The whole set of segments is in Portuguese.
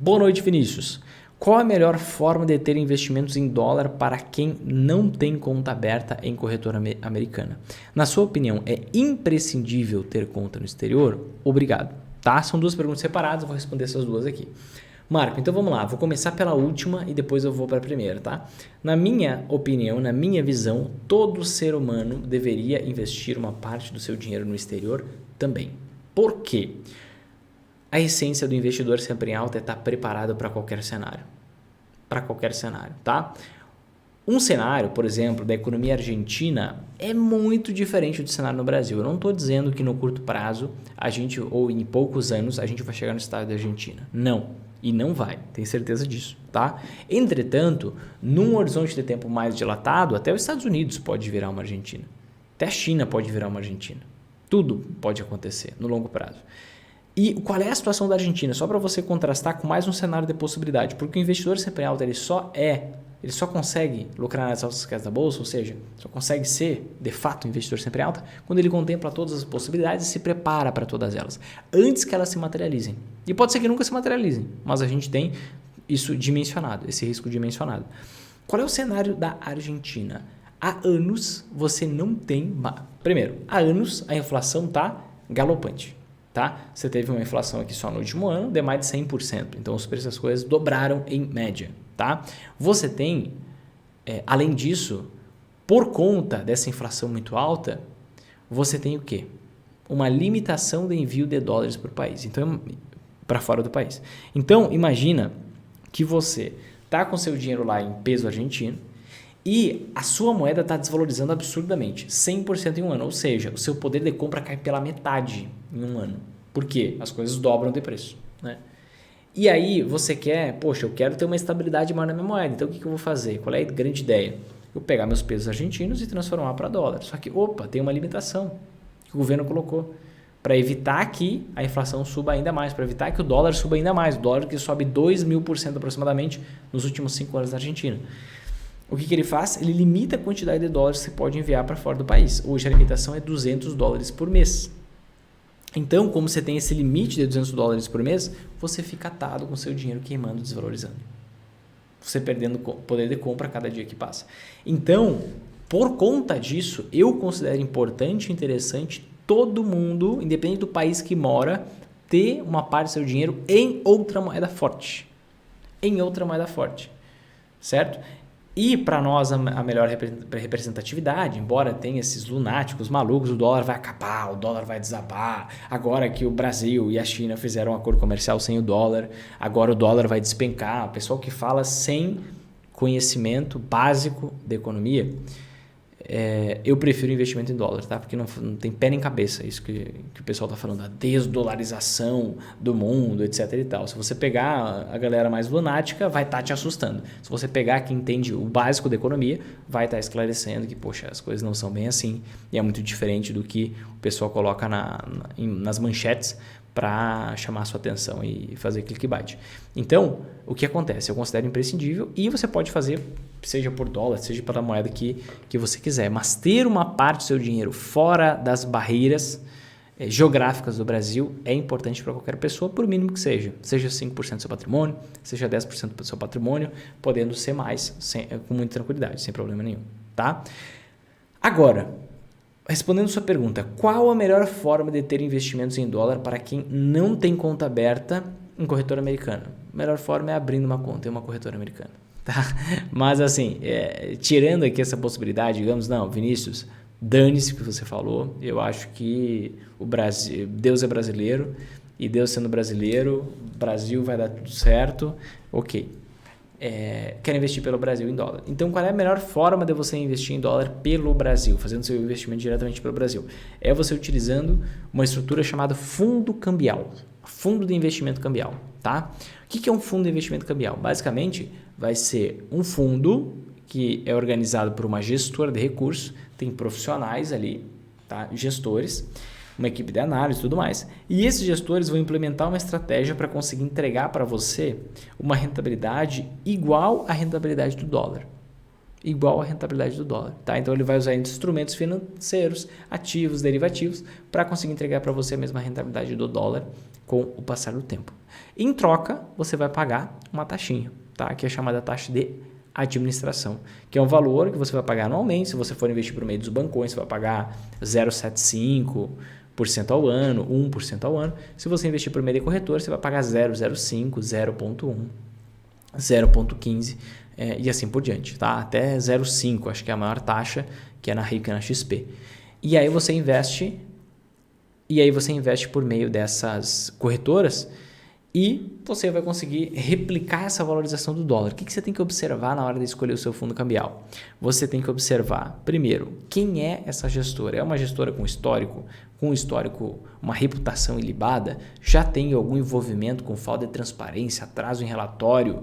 Boa noite, Vinícius. Qual a melhor forma de ter investimentos em dólar para quem não tem conta aberta em corretora americana? Na sua opinião, é imprescindível ter conta no exterior? Obrigado. Tá? São duas perguntas separadas, eu vou responder essas duas aqui. Marco, então vamos lá, vou começar pela última e depois eu vou para a primeira, tá? Na minha opinião, na minha visão, todo ser humano deveria investir uma parte do seu dinheiro no exterior também. Por quê? A essência do investidor sempre em alta é estar preparado para qualquer cenário. Para qualquer cenário, tá? Um cenário, por exemplo, da economia argentina é muito diferente do cenário no Brasil. Eu não estou dizendo que no curto prazo, ou em poucos anos, a gente vai chegar no estado da Argentina. Não. E não vai, tenho certeza disso, tá? Entretanto, num horizonte de tempo mais dilatado, até os Estados Unidos pode virar uma Argentina. Até a China pode virar uma Argentina. Tudo pode acontecer no longo prazo. E qual é a situação da Argentina? Só para você contrastar com mais um cenário de possibilidade. Porque o investidor sempre alto, ele só consegue lucrar nas altas quedas da bolsa, ou seja, só consegue ser, de fato, um investidor sempre alta, quando ele contempla todas as possibilidades e se prepara para todas elas, antes que elas se materializem. E pode ser que nunca se materializem, mas a gente tem isso dimensionado, esse risco dimensionado. Qual é o cenário da Argentina? Há anos você não tem... Primeiro, há anos a inflação está galopante. Tá? Você teve uma inflação aqui só no último ano de mais de 100%. Então, os preços das coisas dobraram em média. Tá? Você tem, além disso, por conta dessa inflação muito alta, você tem o quê? Uma limitação de envio de dólares para o país. Então, para fora do país. Então, imagina que você está com seu dinheiro lá em peso argentino e a sua moeda está desvalorizando absurdamente, 100% em um ano. Ou seja, o seu poder de compra cai pela metade em um ano. Por quê? As coisas dobram de preço. Né? E aí você quer, poxa, eu quero ter uma estabilidade maior na minha moeda. Então o que eu vou fazer? Qual é a grande ideia? Eu pegar meus pesos argentinos e transformar para dólar. Só que, tem uma limitação que o governo colocou para evitar que a inflação suba ainda mais, para evitar que o dólar suba ainda mais. O dólar que sobe 2.000% aproximadamente nos últimos 5 anos na Argentina. O que ele faz? Ele limita a quantidade de dólares que você pode enviar para fora do país. Hoje a limitação é $200 por mês. Então, como você tem esse limite de $200 por mês, você fica atado com seu dinheiro queimando, desvalorizando. Você perdendo poder de compra a cada dia que passa. Então, por conta disso, eu considero importante e interessante todo mundo, independente do país que mora, ter uma parte do seu dinheiro em outra moeda forte. Em outra moeda forte. Certo? E para nós a melhor representatividade, embora tenha esses lunáticos malucos, o dólar vai acabar, o dólar vai desabar, agora que o Brasil e a China fizeram um acordo comercial sem o dólar, agora o dólar vai despencar. O pessoal que fala sem conhecimento básico de economia, eu prefiro investimento em dólar, tá? Porque não tem pé nem cabeça isso que o pessoal está falando, a desdolarização do mundo, etc e tal. Se você pegar a galera mais lunática, vai estar te assustando. Se você pegar quem entende o básico da economia, vai estar esclarecendo que, poxa, as coisas não são bem assim e é muito diferente do que o pessoal coloca nas manchetes para chamar a sua atenção e fazer clickbait. Então, o que acontece? Eu considero imprescindível e você pode fazer, seja por dólar, seja pela moeda que você quiser, mas ter uma parte do seu dinheiro fora das barreiras geográficas do Brasil é importante para qualquer pessoa, por mínimo que seja 5% do seu patrimônio, seja 10% do seu patrimônio, podendo ser mais, com muita tranquilidade, sem problema nenhum. Tá? Agora, respondendo sua pergunta, qual a melhor forma de ter investimentos em dólar para quem não tem conta aberta em corretora americana? A melhor forma é abrindo uma conta em uma corretora americana. Tá? Mas assim, tirando aqui essa possibilidade, digamos, não, Vinícius, dane-se o que você falou, eu acho que o Brasil, Deus é brasileiro e Deus sendo brasileiro, Brasil vai dar tudo certo, ok. Quero investir pelo Brasil em dólar. Então, qual é a melhor forma de você investir em dólar pelo Brasil, fazendo seu investimento diretamente pelo Brasil? É você utilizando uma estrutura chamada fundo cambial, fundo de investimento cambial. Tá? O que é um fundo de investimento cambial? Basicamente, vai ser um fundo que é organizado por uma gestora de recursos, tem profissionais ali, tá? Gestores, uma equipe de análise e tudo mais. E esses gestores vão implementar uma estratégia para conseguir entregar para você uma rentabilidade igual à rentabilidade do dólar. Igual à rentabilidade do dólar. Tá? Então, ele vai usar instrumentos financeiros, ativos, derivativos, para conseguir entregar para você a mesma rentabilidade do dólar com o passar do tempo. Em troca, você vai pagar uma taxinha, tá? Que é chamada taxa de administração, que é um valor que você vai pagar anualmente. Se você for investir por meio dos bancões, você vai pagar 0,75% ao ano, 1% ao ano. Se você investir por meio de corretor, você vai pagar 0,05%, 0,1%, 0,15% e assim por diante, tá? Até 0,5%, acho que é a maior taxa, que é na Rico e na XP. E aí você investe por meio dessas corretoras e você vai conseguir replicar essa valorização do dólar. O que você tem que observar na hora de escolher o seu fundo cambial? Você tem que observar, primeiro, quem é essa gestora? É uma gestora com histórico, uma reputação ilibada? Já tem algum envolvimento com falta de transparência, atraso em relatório,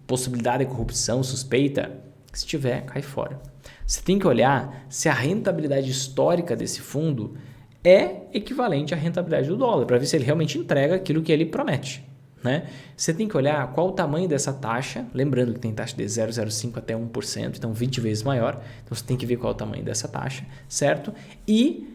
possibilidade de corrupção, suspeita? Se tiver, cai fora. Você tem que olhar se a rentabilidade histórica desse fundo é equivalente à rentabilidade do dólar, para ver se ele realmente entrega aquilo que ele promete, né? Você tem que olhar qual o tamanho dessa taxa, lembrando que tem taxa de 0,05% até 1%, então 20 vezes maior, então você tem que ver qual é o tamanho dessa taxa, certo? E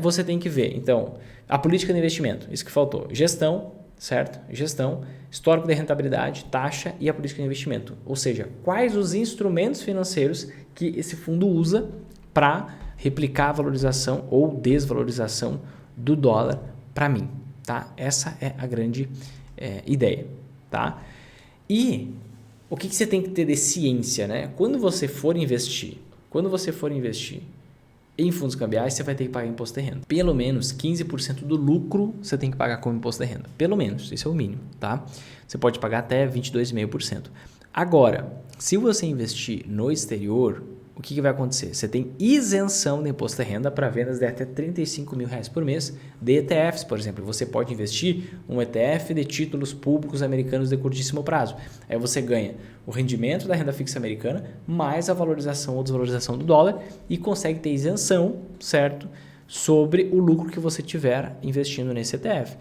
você tem que ver, então, a política de investimento, isso que faltou, gestão, certo? Gestão, histórico de rentabilidade, taxa e a política de investimento, ou seja, quais os instrumentos financeiros que esse fundo usa para replicar a valorização ou desvalorização do dólar para mim, tá? Essa é a grande ideia, tá? E o que você tem que ter de ciência, né? Quando você for investir em fundos cambiais, você vai ter que pagar imposto de renda. Pelo menos 15% do lucro você tem que pagar como imposto de renda. Pelo menos, isso é o mínimo, tá? Você pode pagar até 22,5%. Agora, se você investir no exterior, o que vai acontecer? Você tem isenção de imposto de renda para vendas de até R$35 mil por mês de ETFs, por exemplo. Você pode investir um ETF de títulos públicos americanos de curtíssimo prazo. Aí você ganha o rendimento da renda fixa americana mais a valorização ou desvalorização do dólar e consegue ter isenção, certo, sobre o lucro que você tiver investindo nesse ETF.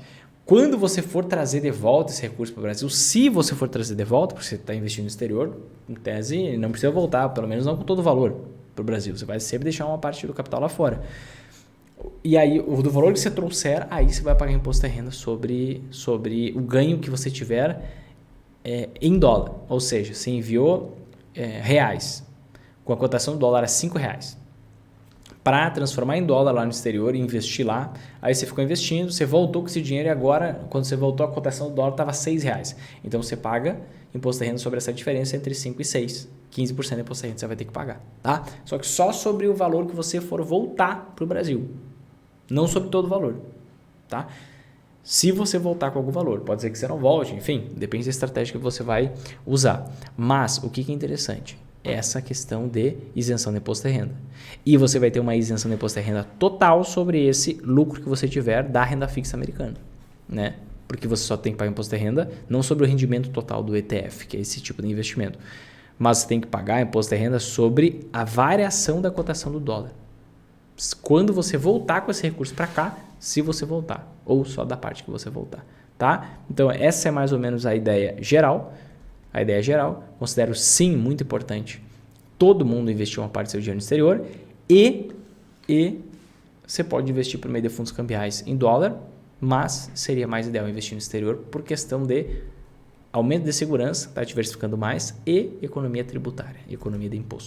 Quando você for trazer de volta esse recurso para o Brasil, se você for trazer de volta, porque você está investindo no exterior, em tese não precisa voltar, pelo menos não com todo o valor para o Brasil. Você vai sempre deixar uma parte do capital lá fora. E aí, do valor que você trouxer, aí você vai pagar imposto de renda sobre o ganho que você tiver em dólar. Ou seja, você enviou reais, com a cotação do dólar a R$5. Para transformar em dólar lá no exterior e investir lá, aí você ficou investindo, você voltou com esse dinheiro e agora, quando você voltou, a cotação do dólar estava R$6. Então você paga imposto de renda sobre essa diferença entre 5 e 6. 15% de imposto de renda você vai ter que pagar, tá? Só que só sobre o valor que você for voltar para o Brasil, não sobre todo o valor, tá? Se você voltar com algum valor, pode ser que você não volte, enfim, depende da estratégia que você vai usar. Mas o que é interessante? Essa questão de isenção de imposto de renda. E você vai ter uma isenção de imposto de renda total sobre esse lucro que você tiver da renda fixa americana, né? Porque você só tem que pagar imposto de renda não sobre o rendimento total do ETF, que é esse tipo de investimento, mas você tem que pagar imposto de renda sobre a variação da cotação do dólar. Quando você voltar com esse recurso para cá, se você voltar, ou só da parte que você voltar, tá? Então essa é mais ou menos a ideia geral. A ideia geral, considero sim muito importante todo mundo investir uma parte do seu dinheiro no exterior e você pode investir por meio de fundos cambiais em dólar, mas seria mais ideal investir no exterior por questão de aumento de segurança, tá diversificando mais, e economia tributária, economia de imposto.